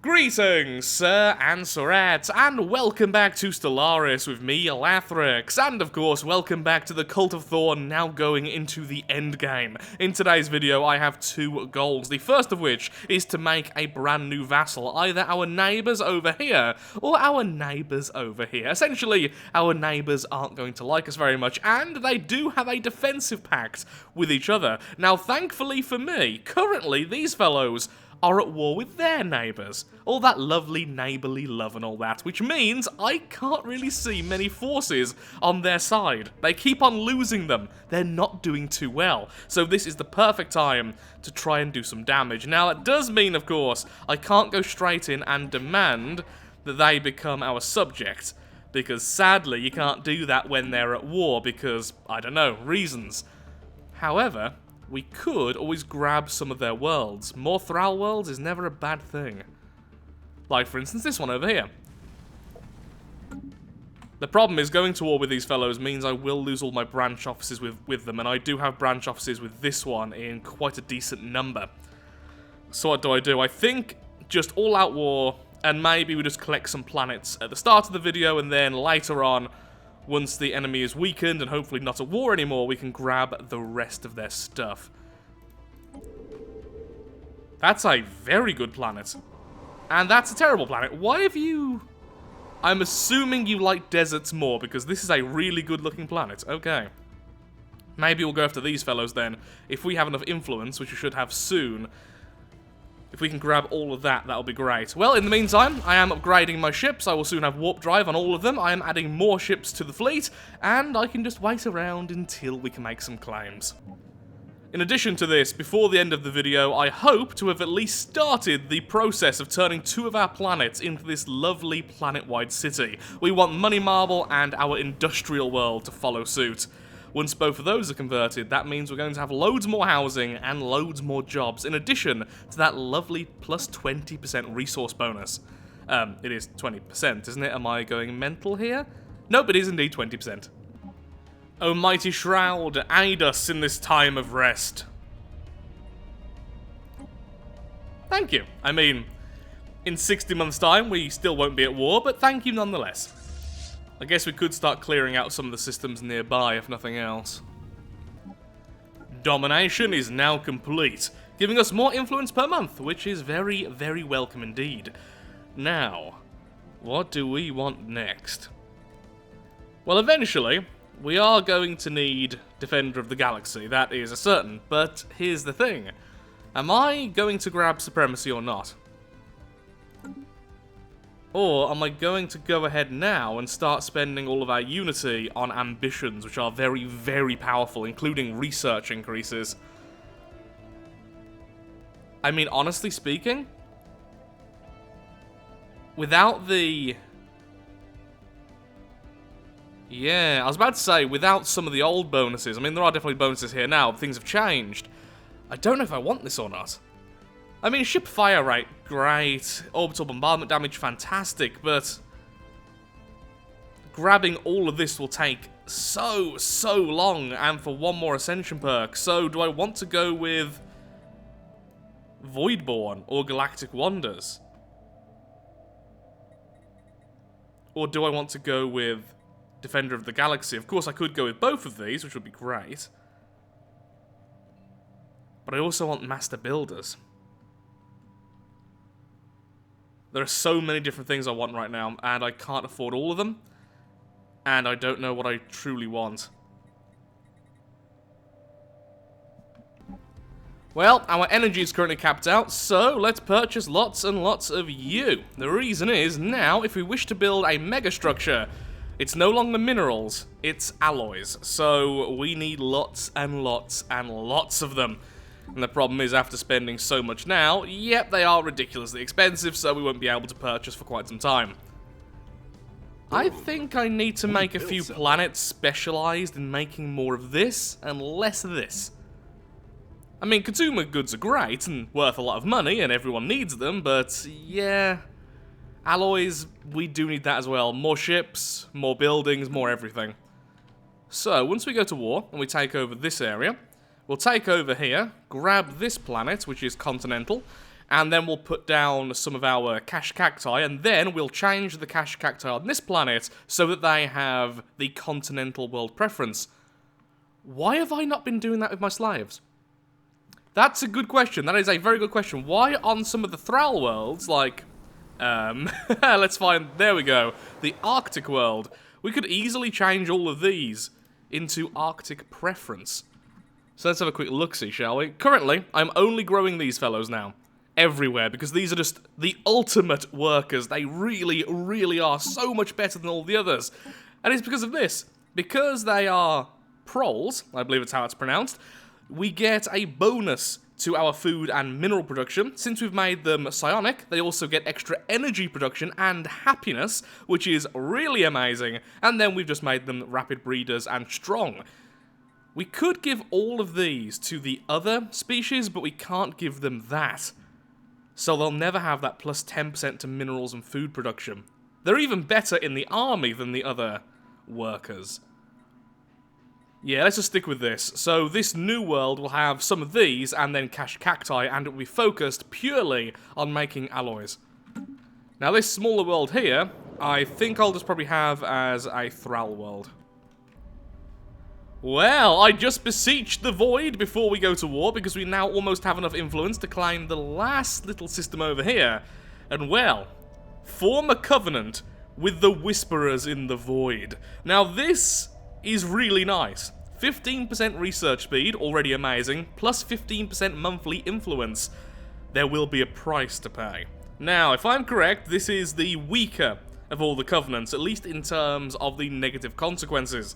Greetings, sir and sirettes, and welcome back to Stellaris with me, Lathrix, and of course, welcome back to the Cult of Thorn, now going into the endgame. In today's video, I have two goals, the first of which is to make a brand new vassal, either our neighbours over here, or our neighbours over here. Essentially, our neighbours aren't going to like us very much, and they do have a defensive pact with each other. Now, thankfully for me, currently, these fellows are at war with their neighbours. All that lovely neighbourly love and all that, which means I can't really see many forces on their side. They keep on losing them. They're not doing too well. So this is the perfect time to try and do some damage. Now, it does mean, of course, I can't go straight in and demand that they become our subject, because sadly, you can't do that when they're at war because, I don't know, reasons. However, we could always grab some of their worlds. More Thrall worlds is never a bad thing. Like, for instance, this one over here. The problem is, going to war with these fellows means I will lose all my branch offices with them, and I do have branch offices with this one in quite a decent number. So what do? I think just all-out war, and maybe we just collect some planets at the start of the video, and then later on, once the enemy is weakened and hopefully not at war anymore, we can grab the rest of their stuff. That's a very good planet. And that's a terrible planet. Why have you... I'm assuming you like deserts more, because this is a really good looking planet. Okay. Maybe we'll go after these fellows then. If we have enough influence, which we should have soon, if we can grab all of that, that'll be great. Well, in the meantime, I am upgrading my ships. I will soon have warp drive on all of them. I am adding more ships to the fleet, and I can just wait around until we can make some claims. In addition to this, before the end of the video, I hope to have at least started the process of turning two of our planets into this lovely planet-wide city. We want Money Marble and our industrial world to follow suit. Once both of those are converted, that means we're going to have loads more housing and loads more jobs, in addition to that lovely plus 20% resource bonus. It is 20%, isn't it? Am I going mental here? Nope, it is indeed 20%. O mighty Shroud, aid us in this time of rest. Thank you. I mean, in 60 months' time, we still won't be at war, but thank you nonetheless. I guess we could start clearing out some of the systems nearby, if nothing else. Domination is now complete, giving us more influence per month, which is very, very welcome indeed. Now, what do we want next? Well, eventually, we are going to need Defender of the Galaxy, that is a certain, but here's the thing. Am I going to grab Supremacy or not? Or am I going to go ahead now and start spending all of our Unity on ambitions, which are very, very powerful, including research increases? I mean, honestly speaking, without the... Yeah, I was about to say, without some of the old bonuses, I mean, there are definitely bonuses here now, things have changed. I don't know if I want this or not. I mean, ship fire rate, great. Orbital bombardment damage, fantastic. But grabbing all of this will take so long, and for one more Ascension perk. So, do I want to go with Voidborn or Galactic Wonders? Or do I want to go with Defender of the Galaxy? Of course, I could go with both of these, which would be great. But I also want Master Builders. There are so many different things I want right now, and I can't afford all of them, and I don't know what I truly want. Well, our energy is currently capped out, so let's purchase lots and lots of you. The reason is, now, if we wish to build a Megastructure, it's no longer minerals, it's alloys, so we need lots and lots and lots of them. And the problem is, after spending so much now, yep, they are ridiculously expensive, so we won't be able to purchase for quite some time. I think I need to make a few planets specialized in making more of this and less of this. I mean, consumer goods are great and worth a lot of money, and everyone needs them, but yeah, alloys, we do need that as well. More ships, more buildings, more everything. So, once we go to war and we take over this area, we'll take over here, grab this planet, which is continental, And then we'll put down some of our cash cacti, and then we'll change the cash cacti on this planet so that they have the continental world preference. Why have I not been doing that with my slaves? That's a good question. That is a very good question. Why on some of the Thrall worlds, like, let's find, there we go, the Arctic world, we could easily change all of these into Arctic preference. So let's have a quick look-see, shall we? Currently, I'm only growing these fellows now. Everywhere, because these are just the ultimate workers. They really, really are so much better than all the others. And it's because of this. Because they are proles, I believe it's how it's pronounced, we get a bonus to our food and mineral production. Since we've made them psionic, they also get extra energy production and happiness, which is really amazing. And then we've just made them rapid breeders and strong. We could give all of these to the other species, but we can't give them that. So they'll never have that plus 10% to minerals and food production. They're even better in the army than the other workers. Yeah, let's just stick with this. So this new world will have some of these and then cash cacti, and it will be focused purely on making alloys. Now this smaller world here, I think I'll just probably have as a Thrall world. Well, I just beseeched the void before we go to war, because we now almost have enough influence to claim the last little system over here. And well, form a covenant with the Whisperers in the void. Now this is really nice. 15% research speed, already amazing, plus 15% monthly influence. There will be a price to pay. Now, if I'm correct, this is the weaker of all the covenants, at least in terms of the negative consequences.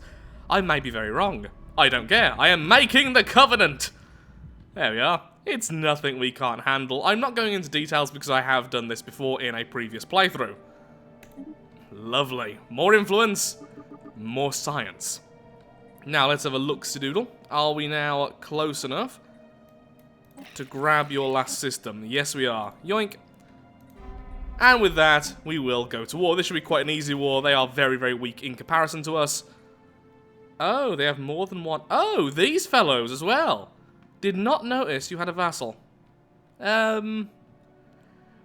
I may be very wrong. I don't care. I am making the covenant! There we are. It's nothing we can't handle. I'm not going into details because I have done this before in a previous playthrough. Lovely. More influence, more science. Now let's have a look-see-doodle. Are we now close enough to grab your last system? Yes, we are. Yoink. And with that, we will go to war. This should be quite an easy war. They are very, very weak in comparison to us. Oh, they have more than one. Oh, these fellows as well. Did not notice you had a vassal.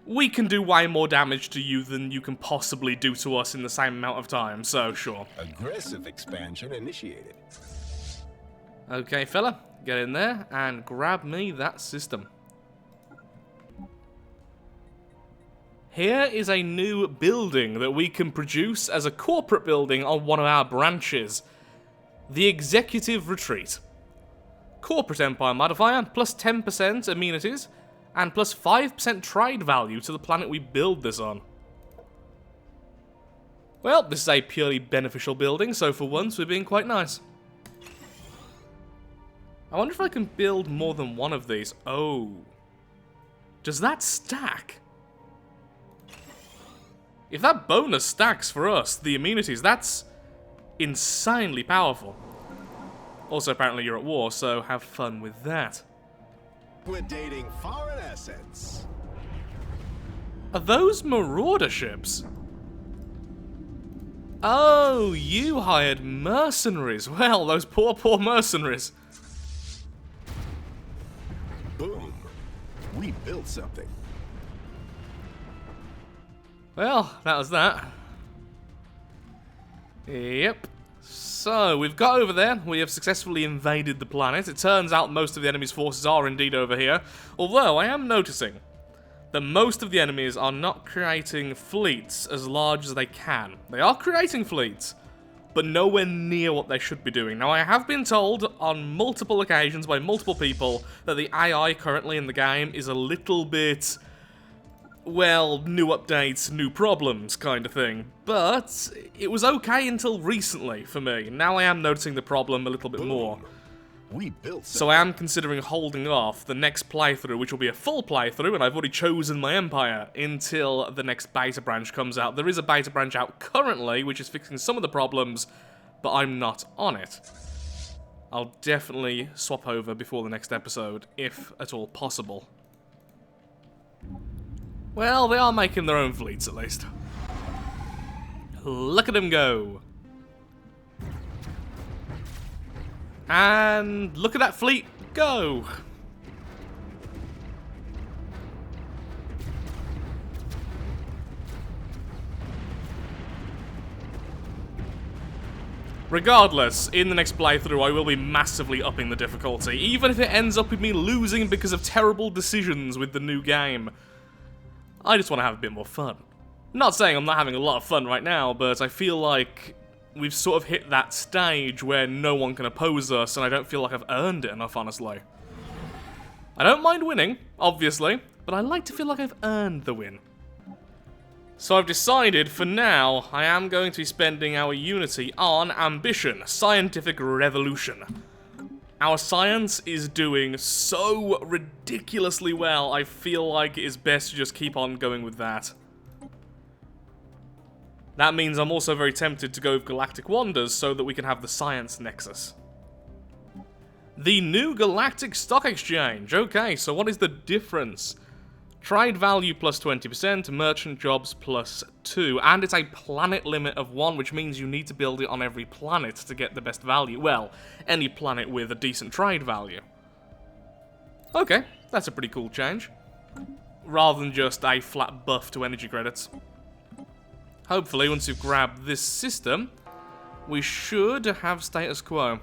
We can do way more damage to you than you can possibly do to us in the same amount of time, so sure. Aggressive expansion initiated. Okay, fella, get in there and grab me that system. Here is a new building that we can produce as a corporate building on one of our branches. The Executive Retreat. Corporate Empire modifier, plus 10% amenities, and plus 5% trade value to the planet we build this on. Well, this is a purely beneficial building, so for once we're being quite nice. I wonder if I can build more than one of these. Oh. Does that stack? If that bonus stacks for us, the amenities, that's insanely powerful. Also, apparently you're at war, so have fun with that. Liquidating foreign assets. Are those marauder ships? Oh, you hired mercenaries. Well, those poor, poor mercenaries. Boom. We built something. Well, that was that. Yep. So, we've got over there. We have successfully invaded the planet. It turns out most of the enemy's forces are indeed over here. Although, I am noticing that most of the enemies are not creating fleets as large as they can. They are creating fleets, but nowhere near what they should be doing. Now, I have been told on multiple occasions by multiple people that the AI currently in the game is a little bit, well, new updates, new problems kind of thing. But it was okay until recently for me. Now I am noticing the problem a little bit more. We built something. So I am considering holding off the next playthrough, which will be a full playthrough, and I've already chosen my empire, until the next beta branch comes out. There is a beta branch out currently, which is fixing some of the problems, but I'm not on it. I'll definitely swap over before the next episode, if at all possible. Well, they are making their own fleets, at least. Look at them go. And look at that fleet go. Regardless, in the next playthrough I will be massively upping the difficulty, even if it ends up with me losing because of terrible decisions with the new game. I just want to have a bit more fun. Not saying I'm not having a lot of fun right now, but I feel like we've sort of hit that stage where no one can oppose us, and I don't feel like I've earned it enough, honestly. I don't mind winning, obviously, but I like to feel like I've earned the win. So I've decided, for now, I am going to be spending our unity on ambition, scientific revolution. Our science is doing so ridiculously well, I feel like it is best to just keep on going with that. That means I'm also very tempted to go with Galactic Wonders so that we can have the Science Nexus. The new Galactic Stock Exchange. Okay, so what is the difference? Trade value plus 20%, merchant jobs plus 2, and it's a planet limit of 1, which means you need to build it on every planet to get the best value. Well, any planet with a decent trade value. Okay, that's a pretty cool change. Rather than just a flat buff to energy credits. Hopefully, once you've grabbed this system, we should have status quo.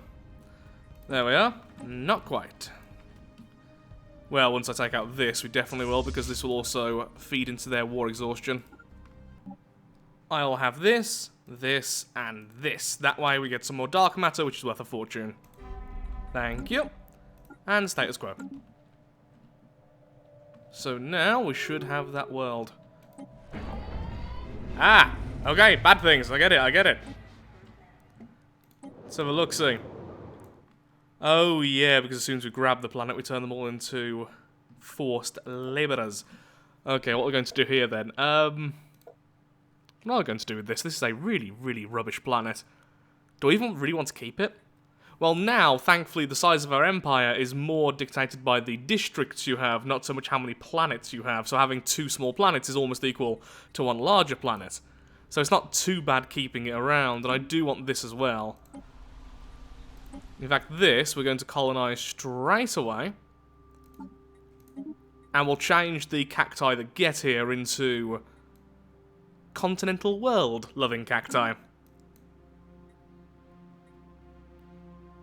There we are. Not quite. Well, once I take out this, we definitely will, because this will also feed into their war exhaustion. I'll have this, this, and this. That way we get some more dark matter, which is worth a fortune. Thank you. And status quo. So now we should have that world. Ah! Okay, bad things. I get it, I get it. Let's have a look-see. Oh yeah, because as soon as we grab the planet, we turn them all into forced laborers. Okay, what we're going to do here then? What am I going to do with this? This is a really, really rubbish planet. Do I even really want to keep it? Well, now, thankfully, the size of our empire is more dictated by the districts you have, not so much how many planets you have. So having 2 small planets is almost equal to 1 larger planet. So it's not too bad keeping it around, and I do want this as well. In fact, this we're going to colonize straight away. And we'll change the cacti that get here into continental world-loving cacti.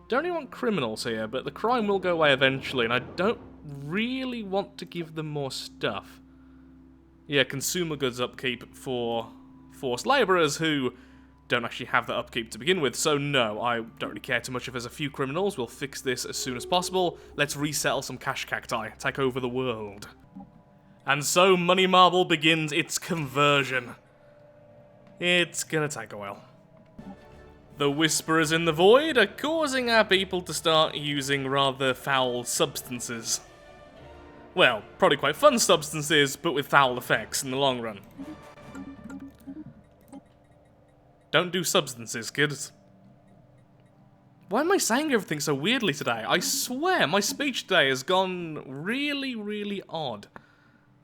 Don't really want criminals here, but the crime will go away eventually, and I don't really want to give them more stuff. Yeah, consumer goods upkeep for forced laborers who don't actually have that upkeep to begin with, so no, I don't really care too much if there's a few criminals. We'll fix this as soon as possible. Let's resettle some cash cacti, take over the world. And so Money Marble begins its conversion. It's gonna take a while. The Whisperers in the Void are causing our people to start using rather foul substances. Well, probably quite fun substances, but with foul effects in the long run. Don't do substances, kids. Why am I saying everything so weirdly today? I swear, my speech today has gone really, really odd.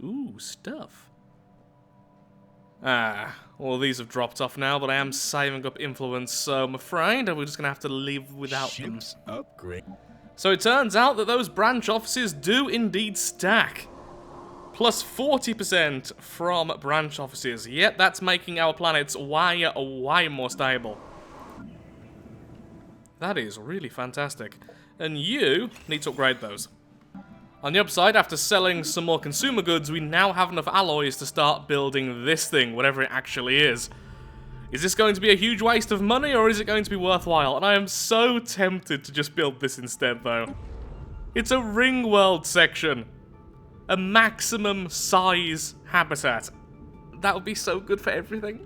Ooh, stuff. Ah, all these have dropped off now, but I am saving up influence, so I'm afraid we're just going to have to live without them. Upgrade. So it turns out that those branch offices do indeed stack. Plus 40% from branch offices. Yep, that's making our planets way more stable. That is really fantastic. And you need to upgrade those. On the upside, after selling some more consumer goods, we now have enough alloys to start building this thing, whatever it actually is. Is this going to be a huge waste of money, or is it going to be worthwhile? And I am so tempted to just build this instead, though. It's a ring world section. A maximum size habitat. That would be so good for everything.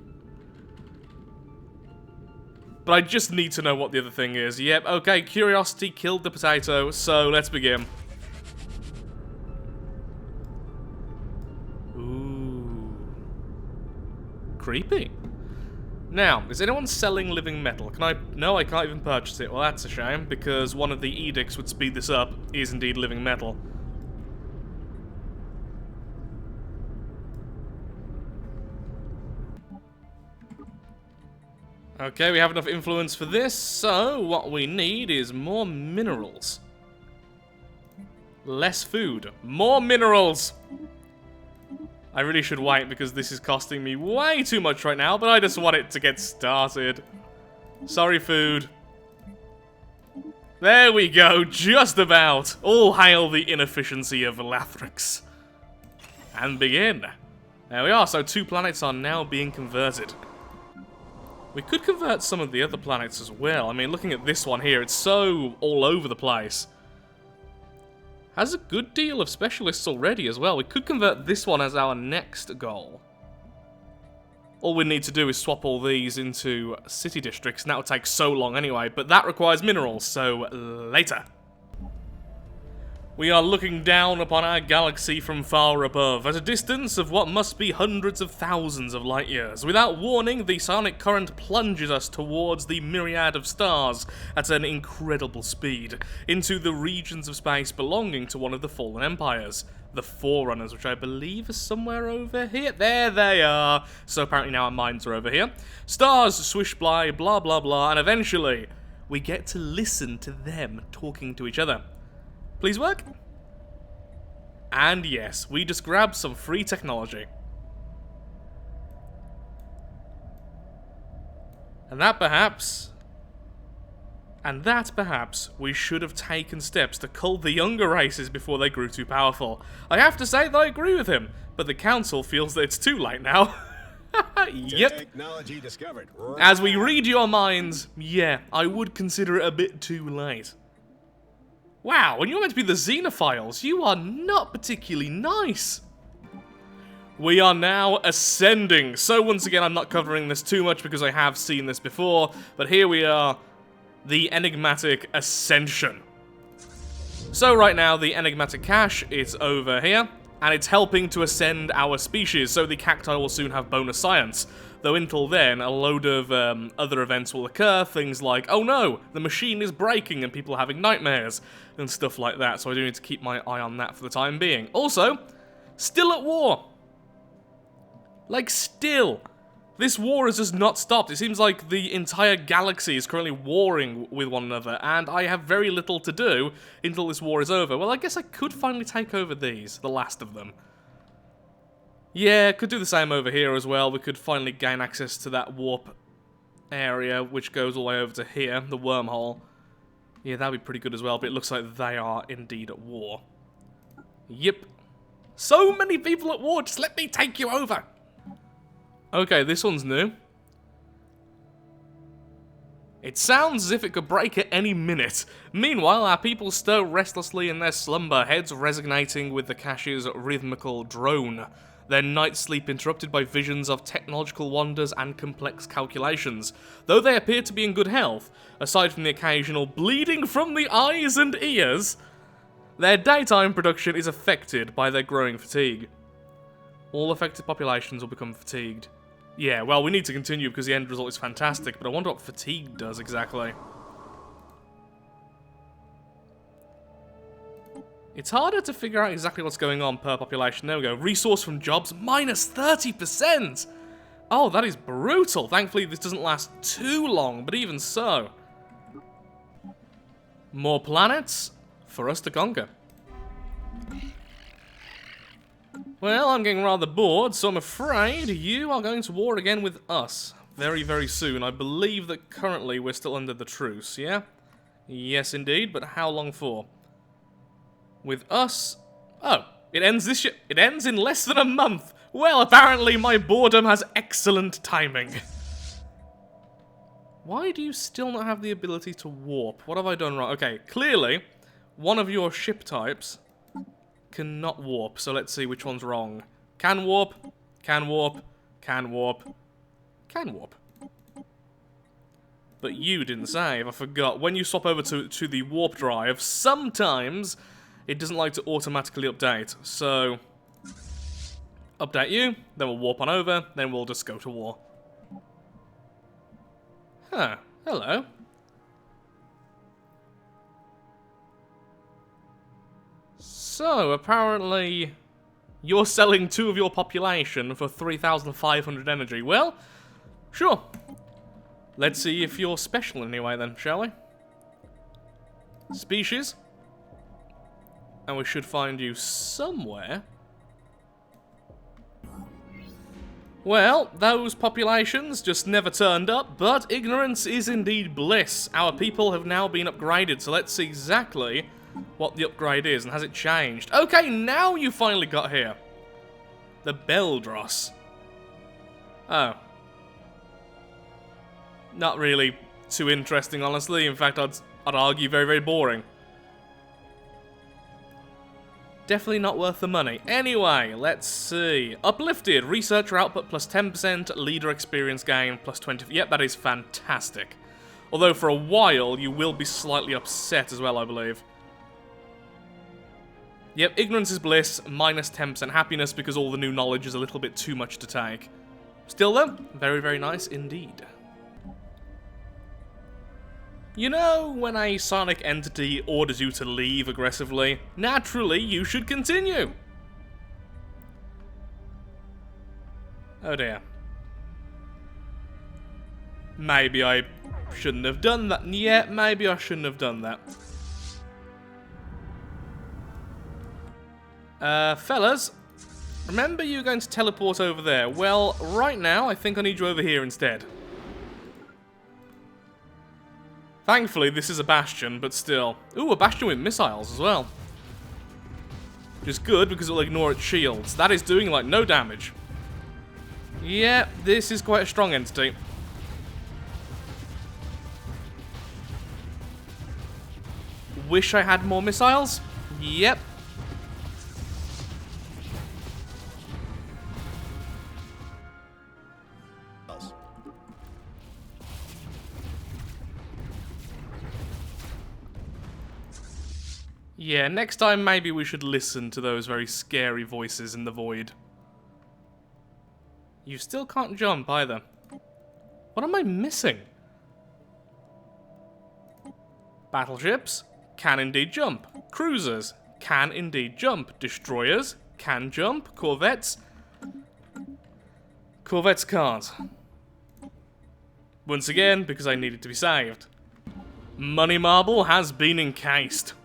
But I just need to know what the other thing is. Yep, okay, curiosity killed the potato, so let's begin. Ooh. Creepy. Now, is anyone selling living metal? Can I... No, I can't even purchase it. Well, that's a shame, because one of the edicts would speed this up is indeed living metal. Okay, we have enough influence for this, so what we need is more minerals. Less food. More minerals! I really should wait because this is costing me way too much right now, but I just want it to get started. Sorry, food. There we go, just about. All hail the inefficiency of Lathrix. And begin. There we are, so 2 planets are now being converted. We could convert some of the other planets as well. I mean, looking at this one here, it's so all over the place. Has a good deal of specialists already as well. We could convert this one as our next goal. All we need to do is swap all these into city districts, and that would take so long anyway, but that requires minerals, so later. We are looking down upon our galaxy from far above, at a distance of what must be hundreds of thousands of light years. Without warning, the psionic current plunges us towards the myriad of stars at an incredible speed, into the regions of space belonging to one of the fallen empires. The Forerunners, which I believe are somewhere over here. There they are. So apparently now our minds are over here. Stars swish by, blah blah blah, and eventually we get to listen to them talking to each other. Please work. And yes, we just grabbed some free technology. And that perhaps we should have taken steps to cull the younger races before they grew too powerful. I have to say that I agree with him, but the council feels that it's too late now. Yep. Technology discovered. As we read your minds, yeah, I would consider it a bit too late. Wow, and you're meant to be the Xenophiles. You are not particularly nice. We are now ascending. So once again, I'm not covering this too much because I have seen this before, but here we are, the Enigmatic Ascension. So right now, the Enigmatic cache is over here, and it's helping to ascend our species, so the cacti will soon have bonus science. Though until then, a load of other events will occur, things like, oh no, the machine is breaking and people are having nightmares, and stuff like that, so I do need to keep my eye on that for the time being. Also, still at war. Like, still. This war has just not stopped. It seems like the entire galaxy is currently warring with one another, and I have very little to do until this war is over. Well, I guess I could finally take over these, the last of them. Yeah, could do the same over here as well. We could finally gain access to that warp area, which goes all the way over to here, the wormhole. Yeah, that'd be pretty good as well, but it looks like they are indeed at war. Yep. So many people at war, just let me take you over! Okay, this one's new. It sounds as if it could break at any minute. Meanwhile, our people stir restlessly in their slumber, heads resonating with the cache's rhythmical drone. Their night sleep interrupted by visions of technological wonders and complex calculations. Though they appear to be in good health, aside from the occasional bleeding from the eyes and ears, their daytime production is affected by their growing fatigue. All affected populations will become fatigued. Yeah, well, we need to continue because the end result is fantastic, but I wonder what fatigue does exactly. It's harder to figure out exactly what's going on per population. There we go. Resource from jobs, minus 30%! Oh, that is brutal. Thankfully, this doesn't last too long, but even so. More planets for us to conquer. Well, I'm getting rather bored, so I'm afraid you are going to war again with us very, very soon. I believe that currently we're still under the truce, yeah? Yes, indeed, but how long for? With us... Oh, it ends this year. It ends in less than a month. Well, apparently my boredom has excellent timing. Why do you still not have the ability to warp? What have I done wrong? Okay, clearly, one of your ship types cannot warp, so let's see which one's wrong. Can warp, can warp, can warp, can warp. But you didn't save, I forgot. When you swap over to the warp drive, sometimes it doesn't like to automatically update. So, update you, then we'll warp on over, then we'll just go to war. Huh, hello. So, apparently, you're selling 2 of your population for 3,500 energy. Well, sure. Let's see if you're special anyway then, shall we? Species. And we should find you somewhere. Well, those populations just never turned up, but ignorance is indeed bliss. Our people have now been upgraded, so let's see exactly what the upgrade is, and has it changed? Okay, now you finally got here. The Beldros. Oh. Not really too interesting, honestly. In fact, I'd argue very, very boring. Definitely not worth the money. Anyway, let's see. Uplifted. Researcher output plus 10%. Leader experience gain plus 20. Yep, that is fantastic. Although for a while, you will be slightly upset as well, I believe. Yep, ignorance is bliss. Minus 10% happiness because all the new knowledge is a little bit too much to take. Still though, very, very nice indeed. You know, when a sonic entity orders you to leave aggressively, naturally you should continue. Oh dear. Maybe I shouldn't have done that. Yeah, maybe I shouldn't have done that. Fellas, remember you were going to teleport over there. Well, right now, I think I need you over here instead. Thankfully, this is a bastion, but still. Ooh, a bastion with missiles as well. Which is good, because it'll ignore its shields. That is doing, like, no damage. Yeah, this is quite a strong entity. Wish I had more missiles? Yep. Yeah, next time maybe we should listen to those very scary voices in the void. You still can't jump either. What am I missing? Battleships can indeed jump. Cruisers can indeed jump. Destroyers can jump. Corvettes can't. Once again, because I needed to be saved. Money Marble has been encased.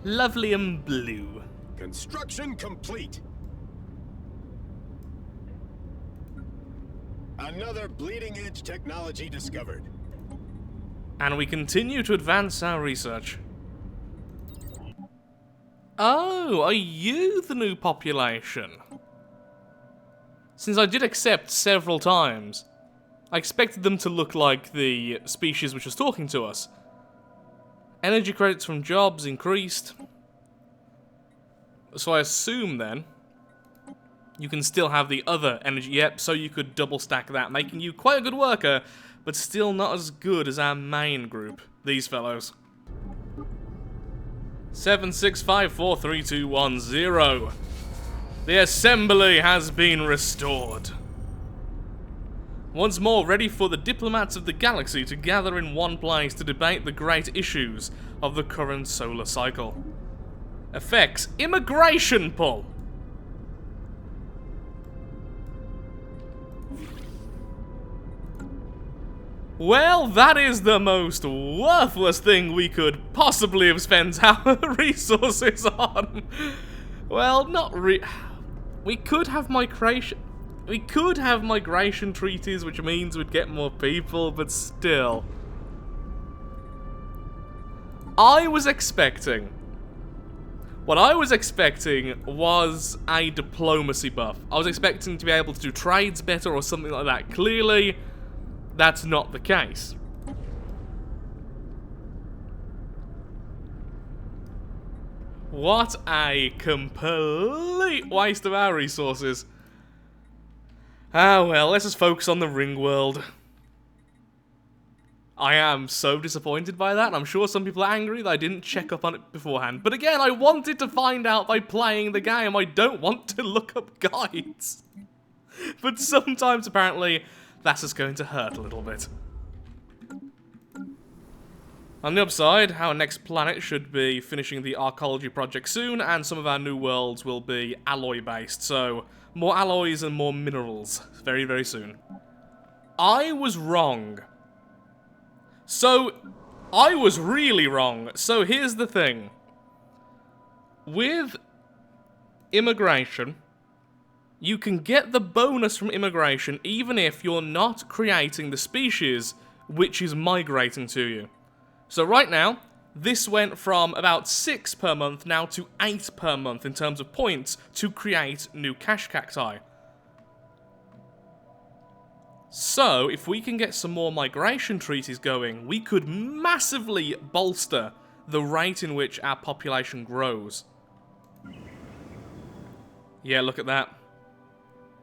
Lovely and blue. Construction complete. Another bleeding-edge technology discovered. And we continue to advance our research. Oh, are you the new population? Since I did accept several times, I expected them to look like the species which was talking to us. Energy credits from jobs increased. So I assume then you can still have the other energy. Yep, so you could double stack that, making you quite a good worker, but still not as good as our main group, these fellows. 765432110. The assembly has been restored. Once more ready for the diplomats of the galaxy to gather in one place to debate the great issues of the current solar cycle. Effects: immigration pull. Well, that is the most worthless thing we could possibly have spent our resources on. Well, not we could have migration. We could have migration treaties, which means we'd get more people, but still. What I was expecting was a diplomacy buff. I was expecting to be able to do trades better or something like that. Clearly, that's not the case. What a complete waste of our resources. Ah well, let's just focus on the ring world. I am so disappointed by that, and I'm sure some people are angry that I didn't check up on it beforehand. But again, I wanted to find out by playing the game. I don't want to look up guides. But sometimes, apparently, that's just going to hurt a little bit. On the upside, our next planet should be finishing the archaeology project soon, and some of our new worlds will be alloy-based, so more alloys and more minerals very, very soon. I was wrong. So, I was really wrong. So here's the thing. With immigration. You can get the bonus from immigration even if you're not creating the species which is migrating to you. So right now, this went from about 6 per month now to 8 per month in terms of points to create new cash cacti. So, if we can get some more migration treaties going, we could massively bolster the rate in which our population grows. Yeah, look at that.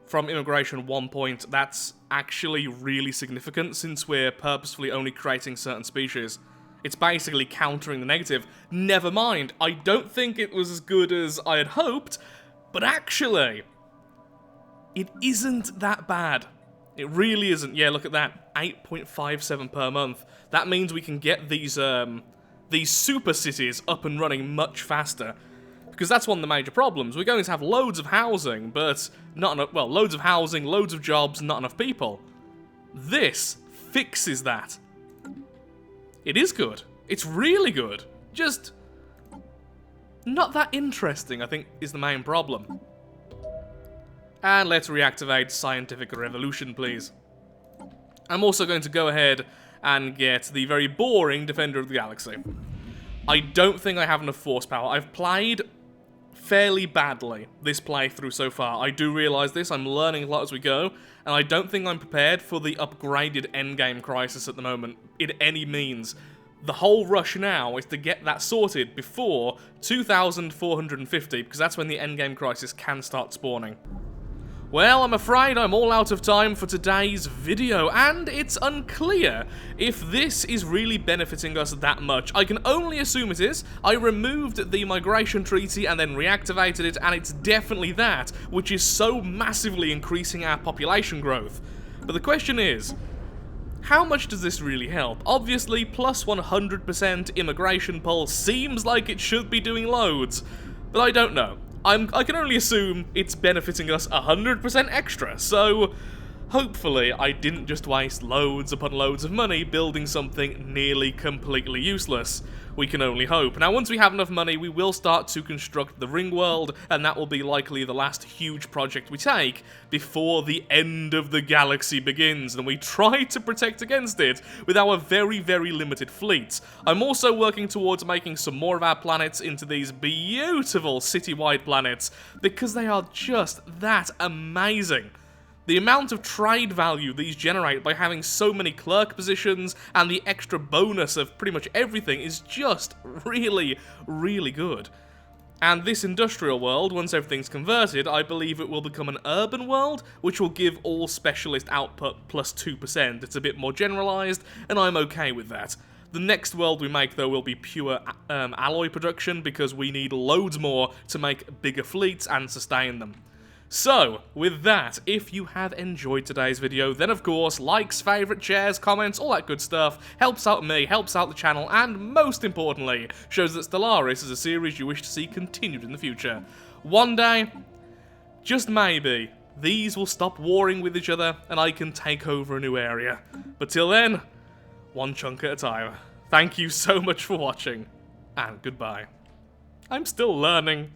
From immigration 1 point, that's actually really significant since we're purposefully only creating certain species. It's basically countering the negative. Never mind, I don't think it was as good as I had hoped, but actually, it isn't that bad. It really isn't. Yeah, look at that. 8.57 per month. That means we can get these super cities up and running much faster. Because that's one of the major problems. We're going to have loads of housing, but not enough, well, loads of housing, loads of jobs, not enough people. This fixes that. It is good. It's really good. Just not that interesting, I think, is the main problem. And let's reactivate Scientific Revolution, please. I'm also going to go ahead and get the very boring Defender of the Galaxy. I don't think I have enough force power. I've played fairly badly this playthrough so far. I do realise this, I'm learning a lot as we go, and I don't think I'm prepared for the upgraded endgame crisis at the moment, in any means. The whole rush now is to get that sorted before 2450, because that's when the endgame crisis can start spawning. Well, I'm afraid I'm all out of time for today's video, and it's unclear if this is really benefiting us that much. I can only assume it is. I removed the migration treaty and then reactivated it, and it's definitely that, which is so massively increasing our population growth. But the question is, how much does this really help? Obviously, plus 100% immigration pull seems like it should be doing loads, but I don't know. I can only assume it's benefiting us 100% extra, so hopefully I didn't just waste loads upon loads of money building something nearly completely useless. We can only hope. Now, once we have enough money, we will start to construct the ring world, and that will be likely the last huge project we take before the end of the galaxy begins, and we try to protect against it with our very, very limited fleets. I'm also working towards making some more of our planets into these beautiful city-wide planets, because they are just that amazing. The amount of trade value these generate by having so many clerk positions and the extra bonus of pretty much everything is just really, really good. And this industrial world, once everything's converted, I believe it will become an urban world, which will give all specialist output plus 2%. It's a bit more generalized, and I'm okay with that. The next world we make, though, will be pure alloy production, because we need loads more to make bigger fleets and sustain them. So, with that, if you have enjoyed today's video, then of course, likes, favourite, shares, comments, all that good stuff, helps out me, helps out the channel, and most importantly, shows that Stellaris is a series you wish to see continued in the future. One day, just maybe, these will stop warring with each other, and I can take over a new area. But till then, one chunk at a time. Thank you so much for watching, and goodbye. I'm still learning.